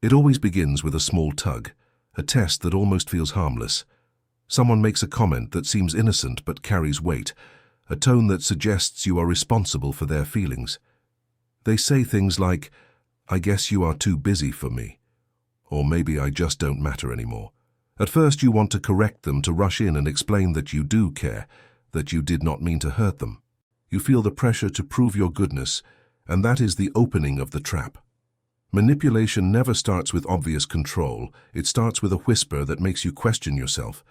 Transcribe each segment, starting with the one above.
It always begins with a small tug, a test that almost feels harmless. Someone makes a comment that seems innocent but carries weight, a tone that suggests you are responsible for their feelings. They say things like, "I guess you are too busy for me," or "Maybe I just don't matter anymore." At first you want to correct them, to rush in and explain that you do care, that you did not mean to hurt them. You feel the pressure to prove your goodness, and that is the opening of the trap. Manipulation never starts with obvious control. It starts with a whisper that makes you question yourself.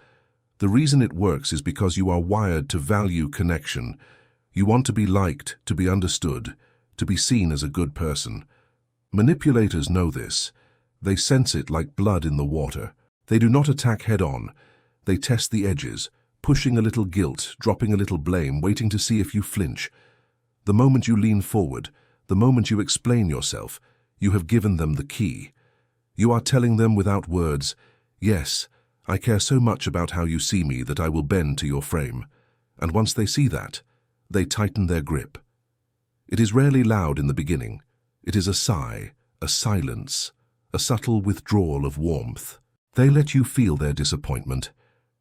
The reason it works is because you are wired to value connection. You want to be liked, to be understood, to be seen as a good person. Manipulators know this. They sense it like blood in the water. They do not attack head-on. They test the edges, pushing a little guilt, dropping a little blame, waiting to see if you flinch. The moment you lean forward, the moment you explain yourself, you have given them the key. You are telling them without words, "Yes, I care so much about how you see me that I will bend to your frame." And once they see that, they tighten their grip. It is rarely loud in the beginning. It is a sigh, a silence, a subtle withdrawal of warmth. They let you feel their disappointment,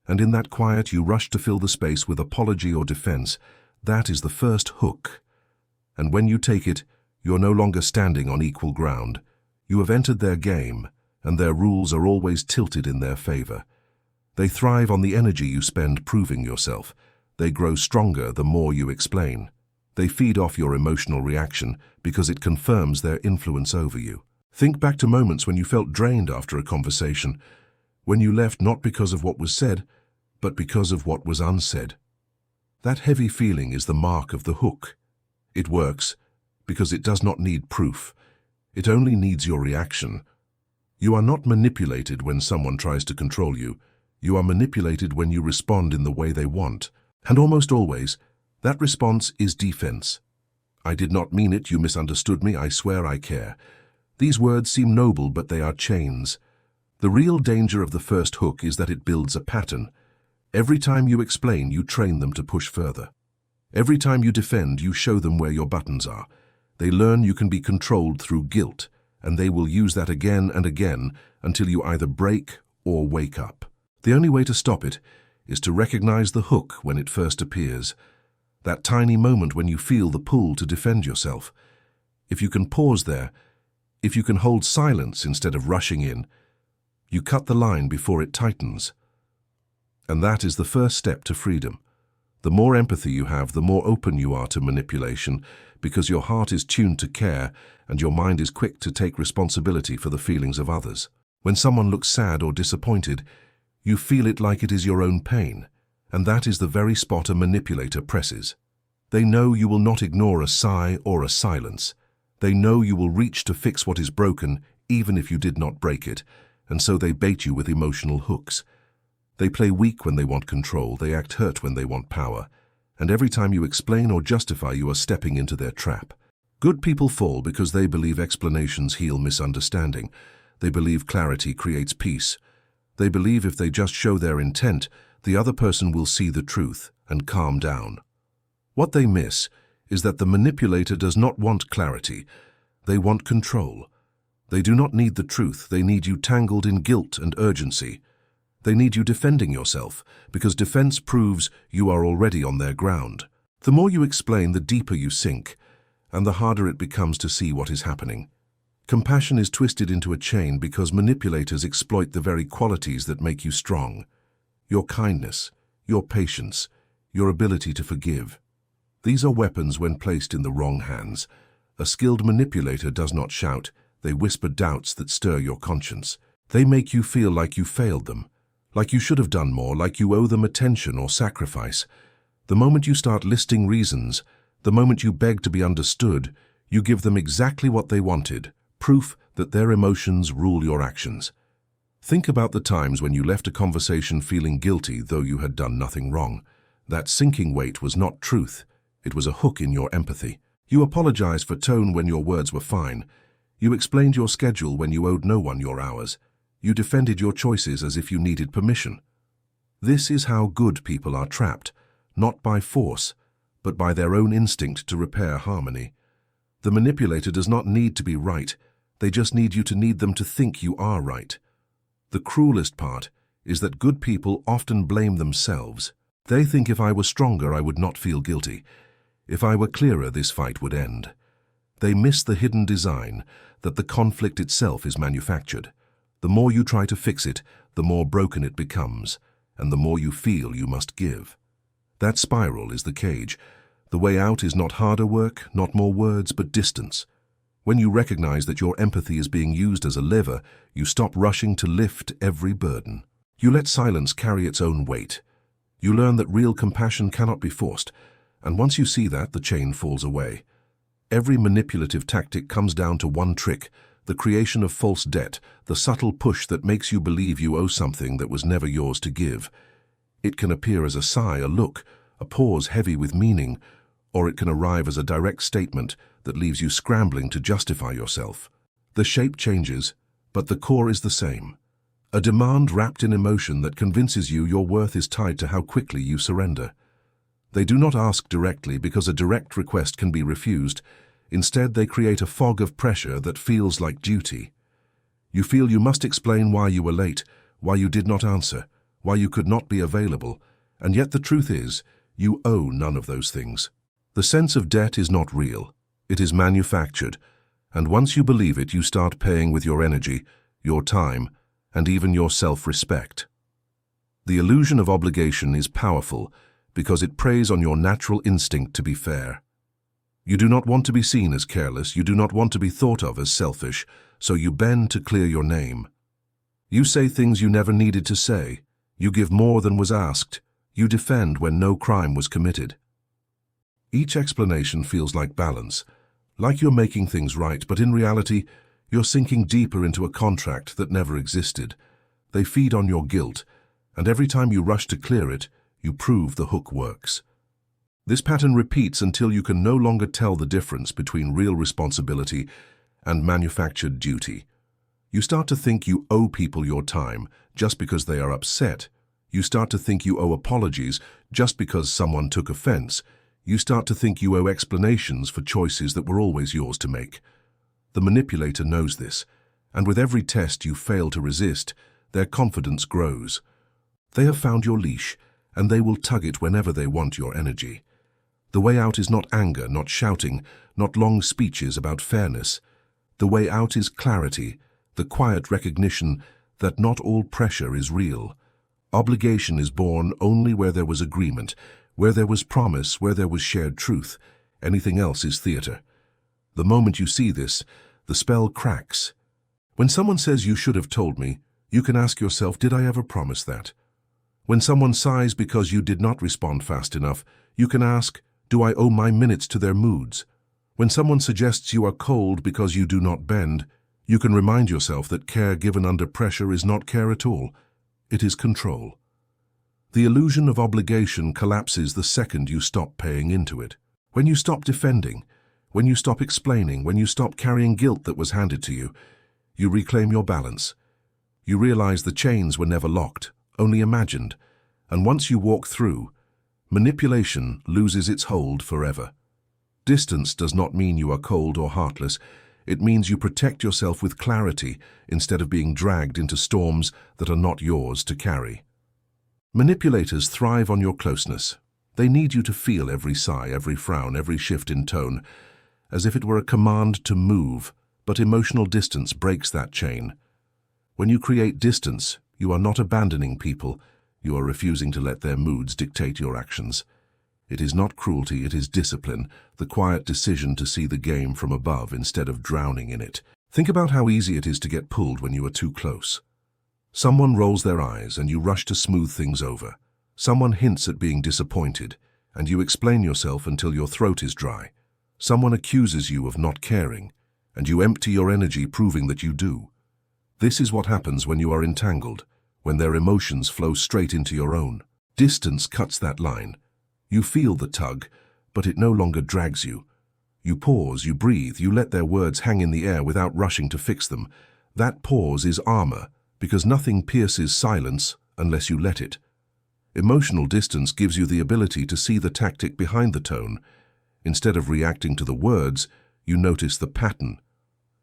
and in that quiet you rush to fill the space with apology or defense. That is the first hook. And when you take it, you're no longer standing on equal ground. You have entered their game, and their rules are always tilted in their favor. They thrive on the energy you spend proving yourself. They grow stronger the more you explain. They feed off your emotional reaction because it confirms their influence over you. Think back to moments when you felt drained after a conversation, when you left not because of what was said, but because of what was unsaid. That heavy feeling is the mark of the hook. It works because it does not need proof. It only needs your reaction. You are not manipulated when someone tries to control you. You are manipulated when you respond in the way they want. And almost always, that response is defense. "I did not mean it, you misunderstood me, I swear I care." These words seem noble, but they are chains. The real danger of the first hook is that it builds a pattern. Every time you explain, you train them to push further. Every time you defend, you show them where your buttons are. They learn you can be controlled through guilt, and they will use that again and again until you either break or wake up. The only way to stop it is to recognize the hook when it first appears. That tiny moment when you feel the pull to defend yourself. If you can pause there, if you can hold silence instead of rushing in, you cut the line before it tightens. And that is the first step to freedom. The more empathy you have, the more open you are to manipulation, because your heart is tuned to care and your mind is quick to take responsibility for the feelings of others. When someone looks sad or disappointed, you feel it like it is your own pain, and that is the very spot a manipulator presses. They know you will not ignore a sigh or a silence. They know you will reach to fix what is broken, even if you did not break it, and so they bait you with emotional hooks. They play weak when they want control, they act hurt when they want power, and every time you explain or justify, you are stepping into their trap. Good people fall because they believe explanations heal misunderstanding. They believe clarity creates peace. They believe if they just show their intent, the other person will see the truth and calm down. What they miss is that the manipulator does not want clarity. They want control. They do not need the truth. They need you tangled in guilt and urgency. They need you defending yourself, because defense proves you are already on their ground. The more you explain, the deeper you sink, and the harder it becomes to see what is happening. Compassion is twisted into a chain because manipulators exploit the very qualities that make you strong. Your kindness, your patience, your ability to forgive. These are weapons when placed in the wrong hands. A skilled manipulator does not shout. They whisper doubts that stir your conscience. They make you feel like you failed them, like you should have done more, like you owe them attention or sacrifice. The moment you start listing reasons, the moment you beg to be understood, you give them exactly what they wanted, proof that their emotions rule your actions. Think about the times when you left a conversation feeling guilty though you had done nothing wrong. That sinking weight was not truth. It was a hook in your empathy. You apologized for tone when your words were fine. You explained your schedule when you owed no one your hours. You defended your choices as if you needed permission. This is how good people are trapped, not by force, but by their own instinct to repair harmony. The manipulator does not need to be right. They just need you to need them to think you are right. The cruelest part is that good people often blame themselves. They think if I were stronger, I would not feel guilty. If I were clearer, this fight would end. They miss the hidden design that the conflict itself is manufactured. The more you try to fix it, the more broken it becomes, and the more you feel you must give. That spiral is the cage. The way out is not harder work, not more words, but distance. When you recognize that your empathy is being used as a lever, you stop rushing to lift every burden. You let silence carry its own weight. You learn that real compassion cannot be forced, and once you see that, the chain falls away. Every manipulative tactic comes down to one trick: the creation of false debt, the subtle push that makes you believe you owe something that was never yours to give. It can appear as a sigh, a look, a pause heavy with meaning, or it can arrive as a direct statement that leaves you scrambling to justify yourself. The shape changes, but the core is the same. A demand wrapped in emotion that convinces you your worth is tied to how quickly you surrender. They do not ask directly because a direct request can be refused. Instead, they create a fog of pressure that feels like duty. You feel you must explain why you were late, why you did not answer, why you could not be available, and yet the truth is, you owe none of those things. The sense of debt is not real. It is manufactured, and once you believe it, you start paying with your energy, your time, and even your self-respect. The illusion of obligation is powerful because it preys on your natural instinct to be fair. You do not want to be seen as careless, you do not want to be thought of as selfish, so you bend to clear your name. You say things you never needed to say, you give more than was asked, you defend when no crime was committed. Each explanation feels like balance, like you're making things right, but in reality, you're sinking deeper into a contract that never existed. They feed on your guilt, and every time you rush to clear it, you prove the hook works. This pattern repeats until you can no longer tell the difference between real responsibility and manufactured duty. You start to think you owe people your time just because they are upset. You start to think you owe apologies just because someone took offense. You start to think you owe explanations for choices that were always yours to make. The manipulator knows this, and with every test you fail to resist, their confidence grows. They have found your leash, and they will tug it whenever they want your energy. The way out is not anger, not shouting, not long speeches about fairness. The way out is clarity, the quiet recognition that not all pressure is real. Obligation is born only where there was agreement, where there was promise, where there was shared truth. Anything else is theater. The moment you see this, the spell cracks. When someone says you should have told me, you can ask yourself, did I ever promise that? When someone sighs because you did not respond fast enough, you can ask, do I owe my minutes to their moods? When someone suggests you are cold because you do not bend, you can remind yourself that care given under pressure is not care at all. It is control. The illusion of obligation collapses the second you stop paying into it. When you stop defending, when you stop explaining, when you stop carrying guilt that was handed to you, you reclaim your balance. You realize the chains were never locked, only imagined, and once you walk through, manipulation loses its hold forever. Distance does not mean you are cold or heartless. It means you protect yourself with clarity instead of being dragged into storms that are not yours to carry. Manipulators thrive on your closeness. They need you to feel every sigh, every frown, every shift in tone, as if it were a command to move, but emotional distance breaks that chain. When you create distance, you are not abandoning people, you are refusing to let their moods dictate your actions. It is not cruelty, it is discipline, the quiet decision to see the game from above instead of drowning in it. Think about how easy it is to get pulled when you are too close. Someone rolls their eyes and you rush to smooth things over. Someone hints at being disappointed and you explain yourself until your throat is dry. Someone accuses you of not caring and you empty your energy proving that you do. This is what happens when you are entangled, when their emotions flow straight into your own. Distance cuts that line. You feel the tug, but it no longer drags you. You pause, you breathe, you let their words hang in the air without rushing to fix them. That pause is armor, because nothing pierces silence unless you let it. Emotional distance gives you the ability to see the tactic behind the tone. Instead of reacting to the words, you notice the pattern.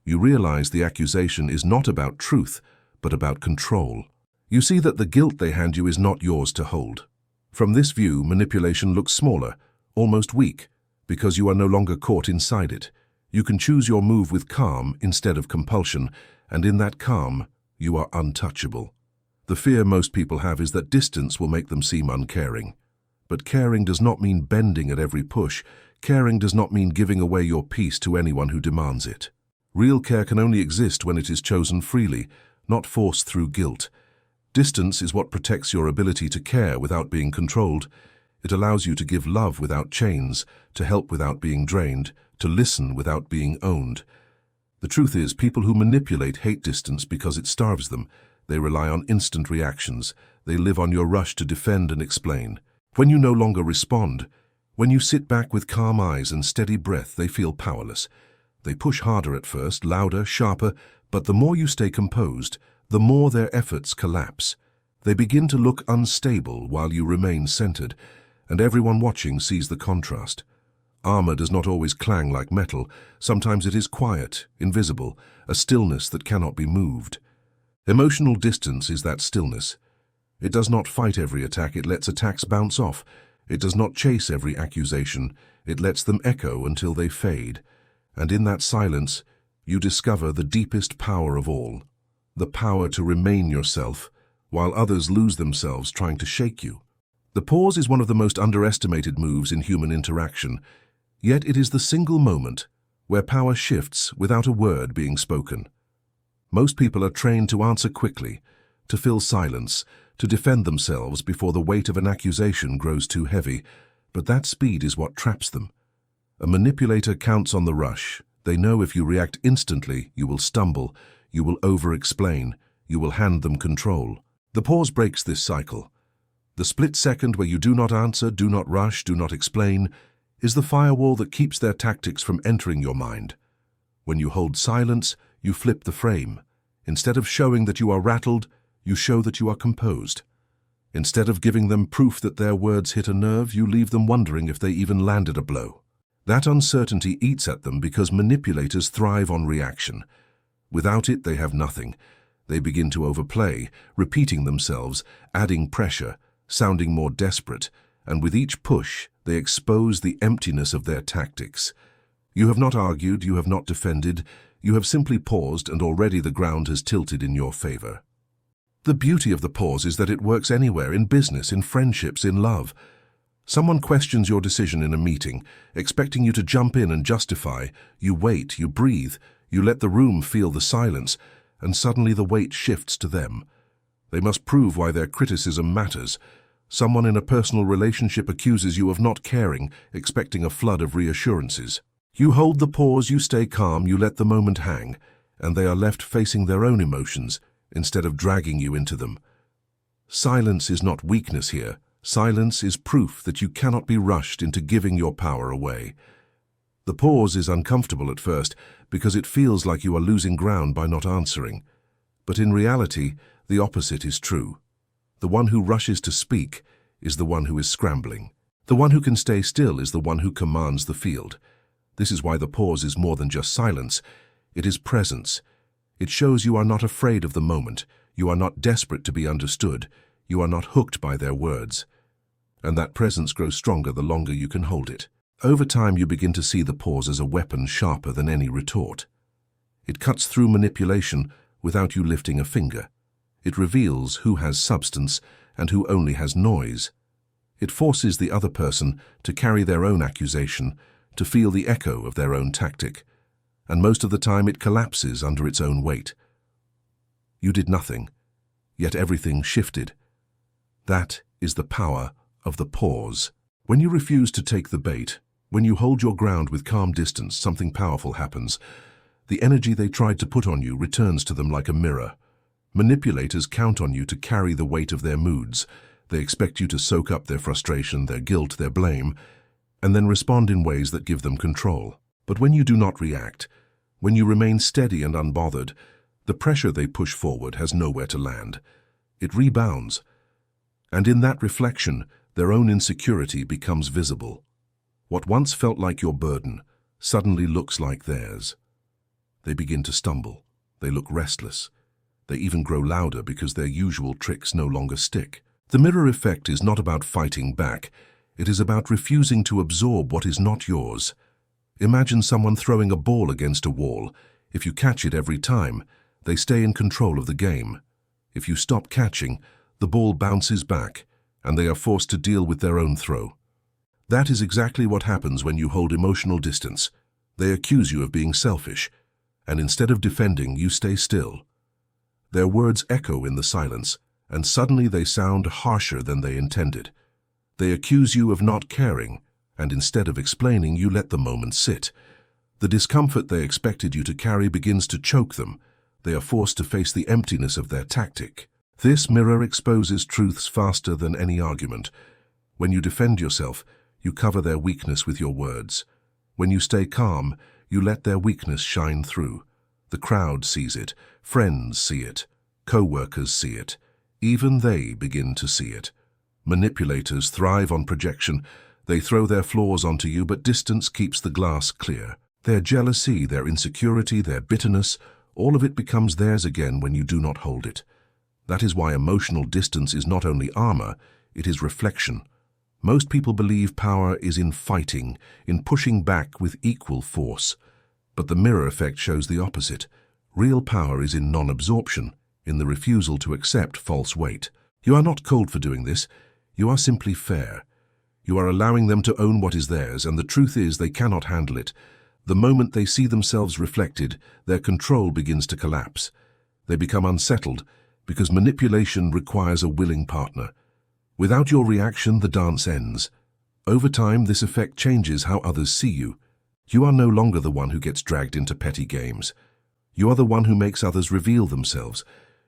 You realize the accusation is not about truth, but about control. You see that the guilt they hand you is not yours to hold. From this view, manipulation looks smaller, almost weak, because you are no longer caught inside it. You can choose your move with calm instead of compulsion, and in that calm, you are untouchable. The fear most people have is that distance will make them seem uncaring. But caring does not mean bending at every push. Caring does not mean giving away your peace to anyone who demands it. Real care can only exist when it is chosen freely, not forced through guilt. Distance is what protects your ability to care without being controlled. It allows you to give love without chains, to help without being drained, to listen without being owned. The truth is, people who manipulate hate distance because it starves them. They rely on instant reactions. They live on your rush to defend and explain. When you no longer respond, when you sit back with calm eyes and steady breath, they feel powerless. They push harder at first, louder, sharper, but the more you stay composed, the more their efforts collapse. They begin to look unstable while you remain centered, and everyone watching sees the contrast. Armor does not always clang like metal. Sometimes it is quiet, invisible, a stillness that cannot be moved. Emotional distance is that stillness. It does not fight every attack, it lets attacks bounce off. It does not chase every accusation, it lets them echo until they fade. And in that silence, you discover the deepest power of all. The power to remain yourself, while others lose themselves trying to shake you. The pause is one of the most underestimated moves in human interaction, yet it is the single moment where power shifts without a word being spoken. Most people are trained to answer quickly, to fill silence, to defend themselves before the weight of an accusation grows too heavy, but that speed is what traps them. A manipulator counts on the rush. They know if you react instantly, you will stumble, you will over-explain, you will hand them control. The pause breaks this cycle. The split second where you do not answer, do not rush, do not explain, is the firewall that keeps their tactics from entering your mind. When you hold silence, you flip the frame. Instead of showing that you are rattled, you show that you are composed. Instead of giving them proof that their words hit a nerve, you leave them wondering if they even landed a blow. That uncertainty eats at them because manipulators thrive on reaction. Without it, they have nothing. They begin to overplay, repeating themselves, adding pressure, sounding more desperate, and with each push, they expose the emptiness of their tactics. You have not argued, you have not defended, you have simply paused, and already the ground has tilted in your favor. The beauty of the pause is that it works anywhere, in business, in friendships, in love. Someone questions your decision in a meeting, expecting you to jump in and justify. You wait, you breathe, you let the room feel the silence, and suddenly the weight shifts to them. They must prove why their criticism matters. Someone in a personal relationship accuses you of not caring, expecting a flood of reassurances. You hold the pause, you stay calm, you let the moment hang, and they are left facing their own emotions instead of dragging you into them. Silence is not weakness here. Silence is proof that you cannot be rushed into giving your power away. The pause is uncomfortable at first because it feels like you are losing ground by not answering. But in reality, the opposite is true. The one who rushes to speak is the one who is scrambling. The one who can stay still is the one who commands the field. This is why the pause is more than just silence. It is presence. It shows you are not afraid of the moment. You are not desperate to be understood. You are not hooked by their words. And that presence grows stronger the longer you can hold it. Over time, you begin to see the pause as a weapon sharper than any retort. It cuts through manipulation without you lifting a finger. It reveals who has substance and who only has noise. It forces the other person to carry their own accusation, to feel the echo of their own tactic. And most of the time it collapses under its own weight. You did nothing, yet everything shifted. That is the power of the pause. When you refuse to take the bait, when you hold your ground with calm distance, something powerful happens. The energy they tried to put on you returns to them like a mirror. Manipulators count on you to carry the weight of their moods. They expect you to soak up their frustration, their guilt, their blame, and then respond in ways that give them control. But when you do not react, when you remain steady and unbothered, the pressure they push forward has nowhere to land. It rebounds. And in that reflection, their own insecurity becomes visible. What once felt like your burden suddenly looks like theirs. They begin to stumble. They look restless. They even grow louder because their usual tricks no longer stick. The mirror effect is not about fighting back. It is about refusing to absorb what is not yours. Imagine someone throwing a ball against a wall. If you catch it every time, they stay in control of the game. If you stop catching, the ball bounces back, and they are forced to deal with their own throw. That is exactly what happens when you hold emotional distance. They accuse you of being selfish, and instead of defending, you stay still. Their words echo in the silence, and suddenly they sound harsher than they intended. They accuse you of not caring, and instead of explaining, you let the moment sit. The discomfort they expected you to carry begins to choke them. They are forced to face the emptiness of their tactic. This mirror exposes truths faster than any argument. When you defend yourself, you cover their weakness with your words. When you stay calm, you let their weakness shine through. The crowd sees it, friends see it, co-workers see it. Even they begin to see it. Manipulators thrive on projection. They throw their flaws onto you, but distance keeps the glass clear. Their jealousy, their insecurity, their bitterness, all of it becomes theirs again when you do not hold it. That is why emotional distance is not only armor, it is reflection. Most people believe power is in fighting, in pushing back with equal force. But the mirror effect shows the opposite. Real power is in non-absorption, in the refusal to accept false weight. You are not cold for doing this. You are simply fair. You are allowing them to own what is theirs, and the truth is they cannot handle it. The moment they see themselves reflected, their control begins to collapse. They become unsettled, because manipulation requires a willing partner. Without your reaction, the dance ends. Over time, this effect changes how others see you. You are no longer the one who gets dragged into petty games. You are the one who makes others reveal themselves.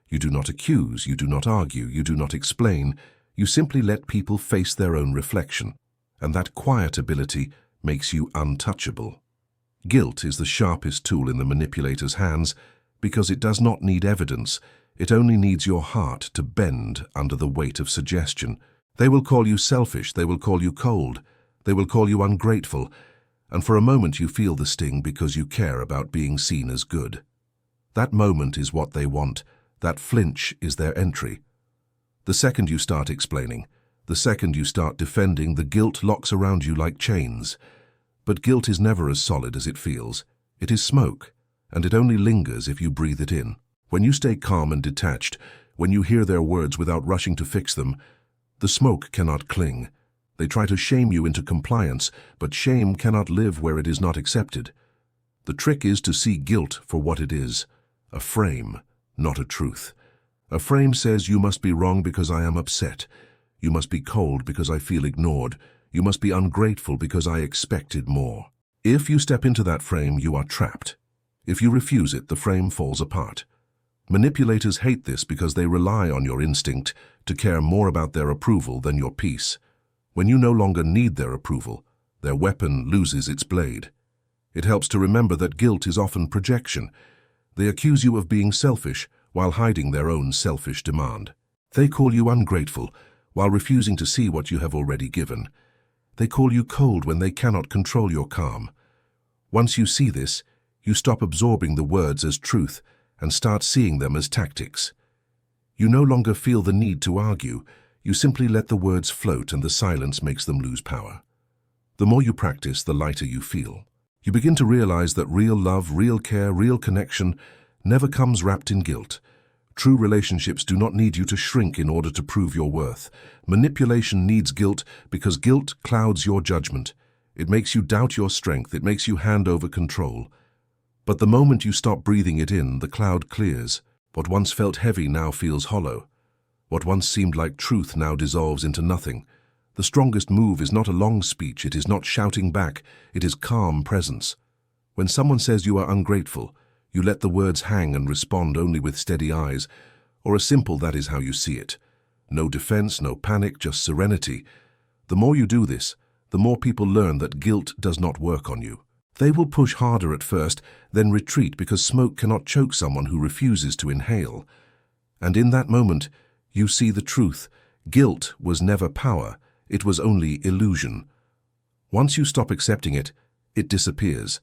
You do not accuse, you do not argue, you do not explain. You simply let people face their own reflection. And that quiet ability makes you untouchable. Guilt is the sharpest tool in the manipulator's hands because it does not need evidence. It only needs your heart to bend under the weight of suggestion. They will call you selfish, they will call you cold, they will call you ungrateful, and for a moment you feel the sting because you care about being seen as good. That moment is what they want. That flinch is their entry. The second you start explaining, the second you start defending, the guilt locks around you like chains. But guilt is never as solid as it feels. It is smoke, and it only lingers if you breathe it in. When you stay calm and detached, when you hear their words without rushing to fix them, the smoke cannot cling. They try to shame you into compliance, but shame cannot live where it is not accepted. The trick is to see guilt for what it is, a frame, not a truth. A frame says you must be wrong because I am upset. You must be cold because I feel ignored. You must be ungrateful because I expected more. If you step into that frame, you are trapped. If you refuse it, the frame falls apart. Manipulators hate this because they rely on your instinct to care more about their approval than your peace. When you no longer need their approval, their weapon loses its blade. It helps to remember that guilt is often projection. They accuse you of being selfish while hiding their own selfish demand. They call you ungrateful while refusing to see what you have already given. They call you cold when they cannot control your calm. Once you see this, you stop absorbing the words as truth and start seeing them as tactics. You no longer feel the need to argue. You simply let the words float, and the silence makes them lose power. The more you practice, the lighter you feel. You begin to realize that real love, real care, real connection never comes wrapped in guilt. True relationships do not need you to shrink in order to prove your worth. Manipulation needs guilt because guilt clouds your judgment. It makes you doubt your strength. It makes you hand over control. But the moment you stop breathing it in, the cloud clears. What once felt heavy now feels hollow. What once seemed like truth now dissolves into nothing. The strongest move is not a long speech, it is not shouting back, it is calm presence. When someone says you are ungrateful, you let the words hang and respond only with steady eyes, or a simple "that is how you see it." No defense, no panic, just serenity. The more you do this, the more people learn that guilt does not work on you. They will push harder at first, then retreat because smoke cannot choke someone who refuses to inhale. And in that moment, you see the truth. Guilt was never power, it was only illusion. Once you stop accepting it, it disappears.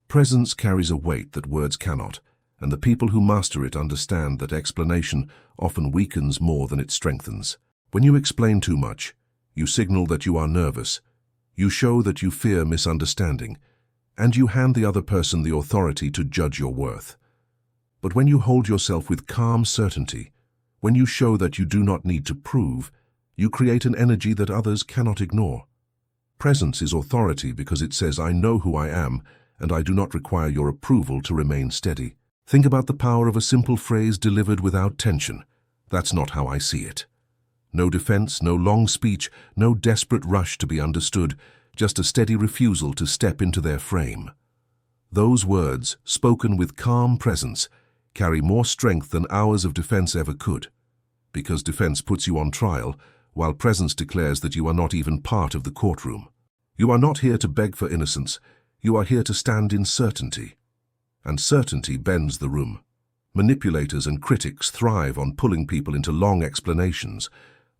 Presence carries a weight that words cannot, and the people who master it understand that explanation often weakens more than it strengthens. When you explain too much, you signal that you are nervous, you show that you fear misunderstanding, and you hand the other person the authority to judge your worth. But when you hold yourself with calm certainty, when you show that you do not need to prove, you create an energy that others cannot ignore. Presence is authority because it says, I know who I am, and I do not require your approval to remain steady. Think about the power of a simple phrase delivered without tension. That's not how I see it. No defense, no long speech, no desperate rush to be understood, just a steady refusal to step into their frame. Those words, spoken with calm presence, carry more strength than hours of defense ever could. Because defense puts you on trial, while presence declares that you are not even part of the courtroom. You are not here to beg for innocence, you are here to stand in certainty. And certainty bends the room. Manipulators and critics thrive on pulling people into long explanations.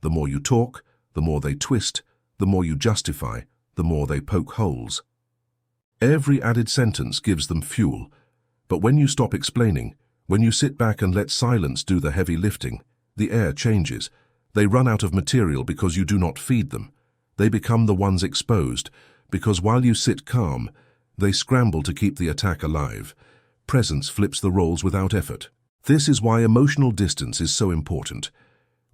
The more you talk, the more they twist, the more you justify, the more they poke holes. Every added sentence gives them fuel, but when you stop explaining, when you sit back and let silence do the heavy lifting, the air changes. They run out of material because you do not feed them. They become the ones exposed, because while you sit calm, they scramble to keep the attack alive. Presence flips the roles without effort. This is why emotional distance is so important.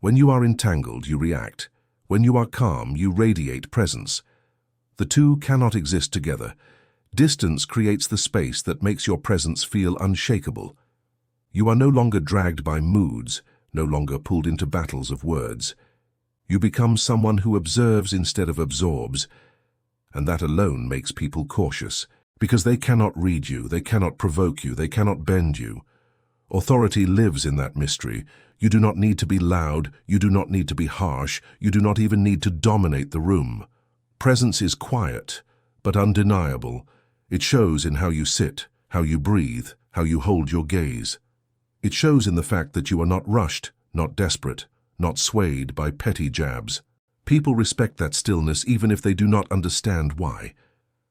When you are entangled, you react. When you are calm, you radiate presence. The two cannot exist together. Distance creates the space that makes your presence feel unshakable. You are no longer dragged by moods, no longer pulled into battles of words. You become someone who observes instead of absorbs, and that alone makes people cautious, because they cannot read you, they cannot provoke you, they cannot bend you. Authority lives in that mystery. You do not need to be loud, you do not need to be harsh, you do not even need to dominate the room. Presence is quiet, but undeniable. It shows in how you sit, how you breathe, how you hold your gaze. It shows in the fact that you are not rushed, not desperate, not swayed by petty jabs. People respect that stillness even if they do not understand why.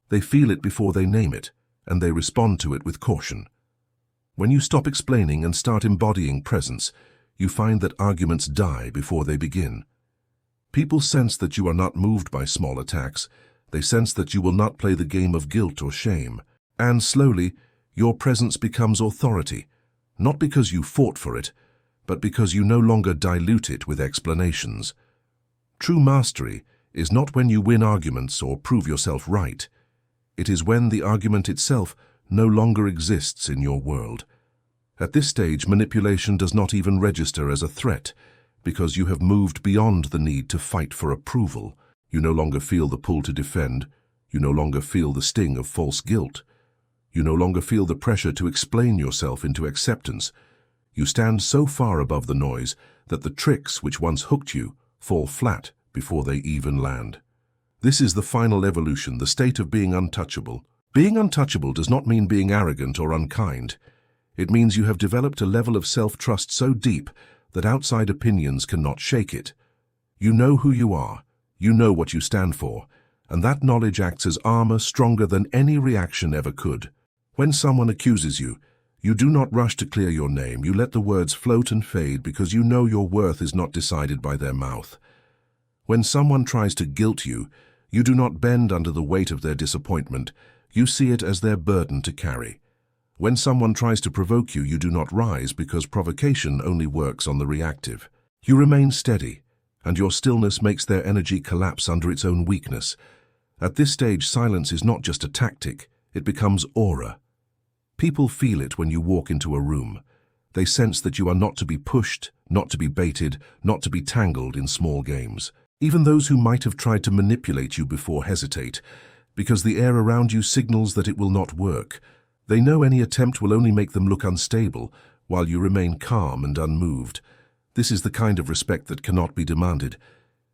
They feel it before they name it, and they respond to it with caution. When you stop explaining and start embodying presence, you find that arguments die before they begin. People sense that you are not moved by small attacks. They sense that you will not play the game of guilt or shame. And slowly, your presence becomes authority, not because you fought for it, but because you no longer dilute it with explanations. True mastery is not when you win arguments or prove yourself right. It is when the argument itself no longer exists in your world. At this stage, manipulation does not even register as a threat, because you have moved beyond the need to fight for approval. You no longer feel the pull to defend. You no longer feel the sting of false guilt. You no longer feel the pressure to explain yourself into acceptance. You stand so far above the noise that the tricks which once hooked you fall flat before they even land. This is the final evolution, the state of being untouchable. Being untouchable does not mean being arrogant or unkind. It means you have developed a level of self-trust so deep that outside opinions cannot shake it. You know who you are, you know what you stand for, and that knowledge acts as armor stronger than any reaction ever could. When someone accuses you, you do not rush to clear your name. You let the words float and fade because you know your worth is not decided by their mouth. When someone tries to guilt you, you do not bend under the weight of their disappointment. You see it as their burden to carry. When someone tries to provoke you, you do not rise because provocation only works on the reactive. You remain steady, and your stillness makes their energy collapse under its own weakness. At this stage, silence is not just a tactic, it becomes aura. People feel it when you walk into a room. They sense that you are not to be pushed, not to be baited, not to be tangled in small games. Even those who might have tried to manipulate you before hesitate, because the air around you signals that it will not work. They know any attempt will only make them look unstable, while you remain calm and unmoved. This is the kind of respect that cannot be demanded.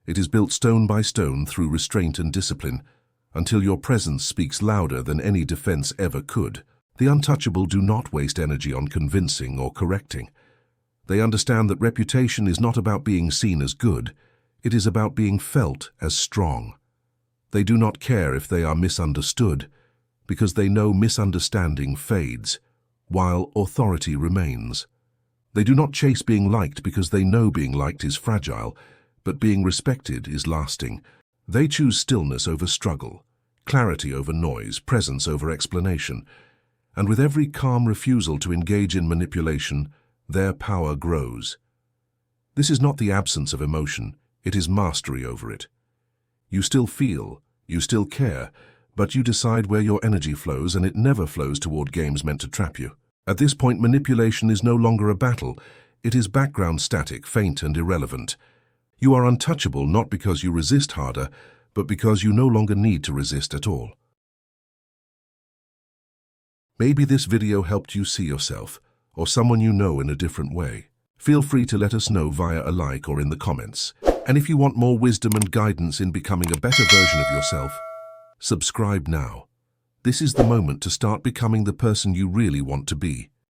It is built stone by stone through restraint and discipline, until your presence speaks louder than any defense ever could. The untouchable do not waste energy on convincing or correcting. They understand that reputation is not about being seen as good, it is about being felt as strong. They do not care if they are misunderstood, because they know misunderstanding fades, while authority remains. They do not chase being liked because they know being liked is fragile, but being respected is lasting. They choose stillness over struggle, clarity over noise, presence over explanation. And with every calm refusal to engage in manipulation, their power grows. This is not the absence of emotion, it is mastery over it. You still feel, you still care, but you decide where your energy flows, and it never flows toward games meant to trap you. At this point, manipulation is no longer a battle. It is background static, faint and irrelevant. You are untouchable not because you resist harder, but because you no longer need to resist at all. Maybe this video helped you see yourself, or someone you know in a different way. Feel free to let us know via a like or in the comments. And if you want more wisdom and guidance in becoming a better version of yourself, subscribe now. This is the moment to start becoming the person you really want to be.